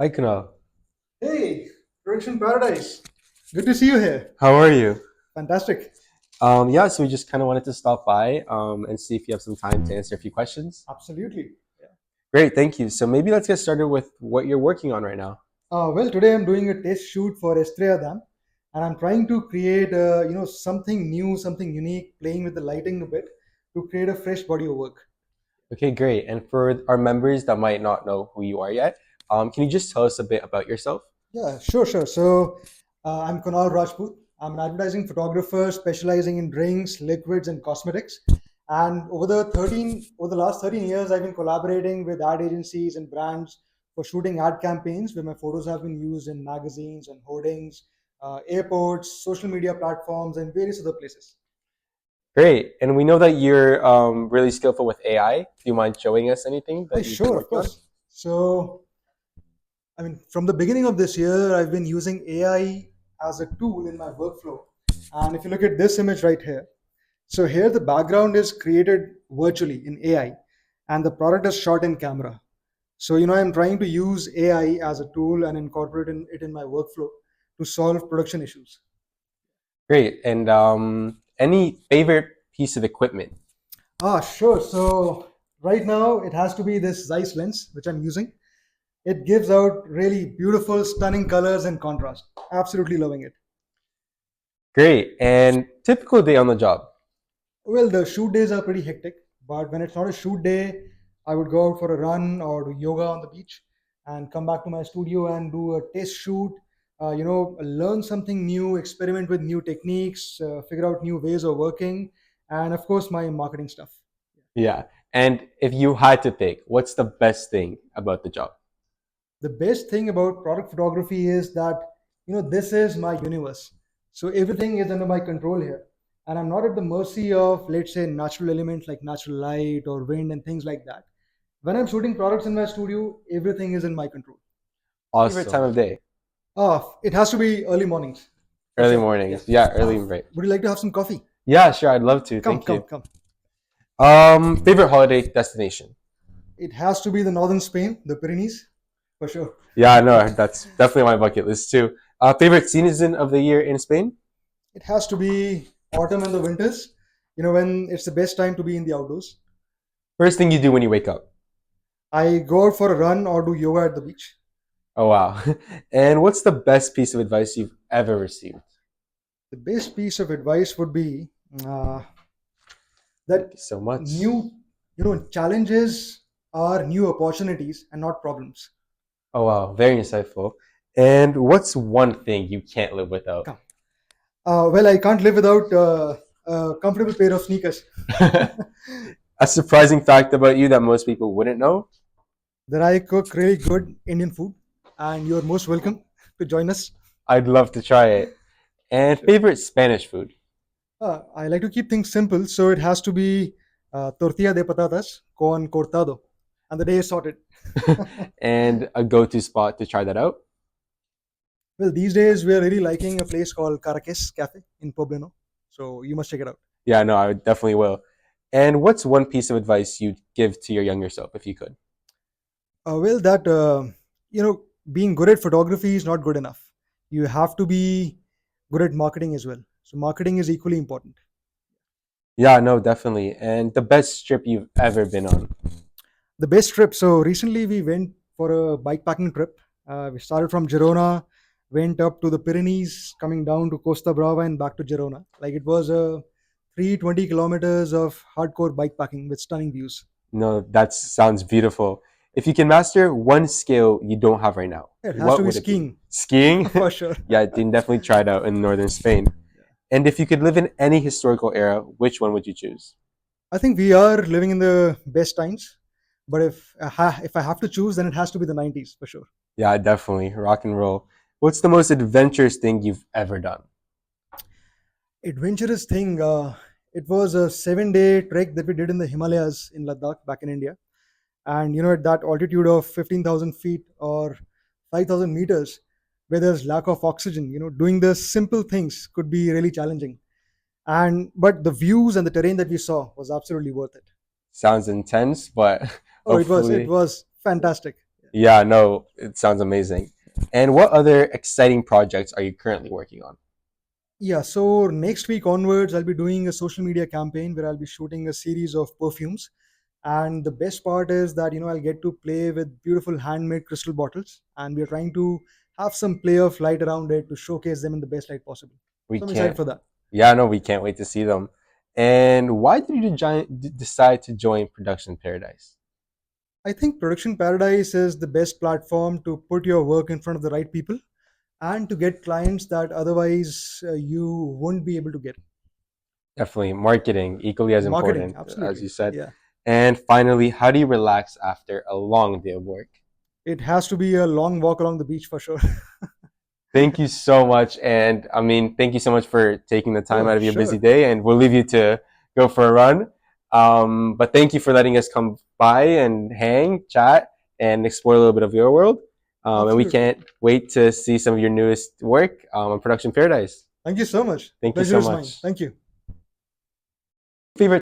Hi, Kunal. Hey, Production Paradise. Good to see you here. How are you? Fantastic. Yeah, so we just kind of wanted to stop by and see if you have some time to answer a few questions. Absolutely. Yeah. Great, thank you. So maybe let's get started with what you're working on right now. Well, today I'm doing a test shoot for Estrella Dam, and I'm trying to create, something new, something unique, playing with the lighting a bit to create a fresh body of work. Okay, great. And for our members that might not know who you are yet, can you just tell us a bit about yourself? Yeah, sure. So I'm Kunal Rajput. I'm an advertising photographer specializing in drinks, liquids, and cosmetics. And over the last 13 years, I've been collaborating with ad agencies and brands for shooting ad campaigns where my photos have been used in magazines and hoardings, airports, social media platforms, and various other places. Great. And we know that you're really skillful with AI. Do you mind showing us anything Hey, that you've been sure, of working on? course. So, I mean, from the beginning of this year, I've been using AI as a tool in my workflow. And if you look at this image right here, so here the background is created virtually in AI and the product is shot in camera. So, I'm trying to use AI as a tool and incorporate it in my workflow to solve production issues. Great. And any favorite piece of equipment? Sure. So, right now it has to be this Zeiss lens, which I'm using. It gives out really beautiful, stunning colors and contrast. Absolutely loving it. Great. And typical day on the job. Well, the shoot days are pretty hectic, but when it's not a shoot day, I would go out for a run or do yoga on the beach and come back to my studio and do a test shoot. Learn something new, experiment with new techniques, figure out new ways of working, and of course, my marketing stuff. Yeah. And if you had to pick, what's the best thing about the job? The best thing about product photography is that this is my universe, so everything is under my control here, and I'm not at the mercy of, let's say, natural elements like natural light or wind and things like that. When I'm shooting products in my studio, everything is in my control. Favorite time of day? It has to be early mornings, for Early sure. Yeah. mornings. Yeah, early right. Would you like to have some coffee? Yeah, sure. I'd love to. Come, Thank come, you. come. Favorite holiday destination? It has to be the northern Spain, the Pyrenees, for sure. Yeah, no, that's definitely my bucket list too. Favorite season of the year in Spain? It has to be autumn and the winters, when it's the best time to be in the outdoors. First thing you do when you wake up? I go out for a run or do yoga at the beach. Oh wow. And what's the best piece of advice you've ever received? The best piece of advice would be uh, Thank that you so much. challenges are new opportunities and not problems. Oh wow, very insightful. And what's one thing you can't live without? Come. Well, I can't live without a comfortable pair of sneakers. A surprising fact about you that most people wouldn't know? That I cook really good Indian food, and you're most welcome to join us. I'd love to try it. And Sure. favorite Spanish food? I like to keep things simple, so it has to be tortilla de patatas con cortado, and the day is sorted. And a go-to spot to try that out? Well, these days we are really liking a place called Caracas Cafe in Poblano, so you must check it out. Yeah, no, I definitely will. And what's one piece of advice you'd give to your younger self if you could? Well, that being good at photography is not good enough. You have to be good at marketing as well. So marketing is equally important. Yeah, no, definitely. And the best trip you've ever been on? The best trip. So recently we went for a bike packing trip. We started from Girona, went up to the Pyrenees, coming down to Costa Brava and back to Girona. Like it was a 320 kilometers of hardcore bike packing with stunning views. No, that sounds beautiful. If you can master one skill you don't have right now, It has to what be would it be? skiing Skiing? for sure. Yeah, you can definitely try it out in northern Spain. And if you could live in any historical era, which one would you choose? I think we are living in the best times. But if I have to choose, then it has to be the 90s for sure. Yeah, definitely. Rock and roll. What's the most adventurous thing you've ever done? Adventurous thing. It was a 7 day trek that we did in the Himalayas in Ladakh back in India. And at that altitude of 15,000 feet or 5,000 meters, where there's lack of oxygen, doing the simple things could be really challenging. But the views and the terrain that we saw was absolutely worth it. Sounds intense, but Oh, it was hopefully. fantastic. Yeah, no, it sounds amazing. And what other exciting projects are you currently working on? Yeah, so next week onwards, I'll be doing a social media campaign where I'll be shooting a series of perfumes. And the best part is that, I'll get to play with beautiful handmade crystal bottles. And we're trying to have some play of light around it to showcase them in the best light possible. We So I'm excited can't, for that. yeah, no, we can't wait to see them. And why did you decide to join Production Paradise? I think Production Paradise is the best platform to put your work in front of the right people and to get clients that otherwise you won't be able to get. Definitely, marketing, equally as Marketing, important, as absolutely. you said. Yeah. And finally, how do you relax after a long day of work? It has to be a long walk along the beach for sure. Thank you so much. And I mean, thank you so much for taking the time Oh, out of your busy sure. day. And we'll leave you to go for a run. But thank you for letting us come by and hang, chat, and explore a little bit of your world. And we Absolutely. can't wait to see some of your newest work on Production Paradise. Thank you so much. Thank you Pleasure so is mine. much. Thank you.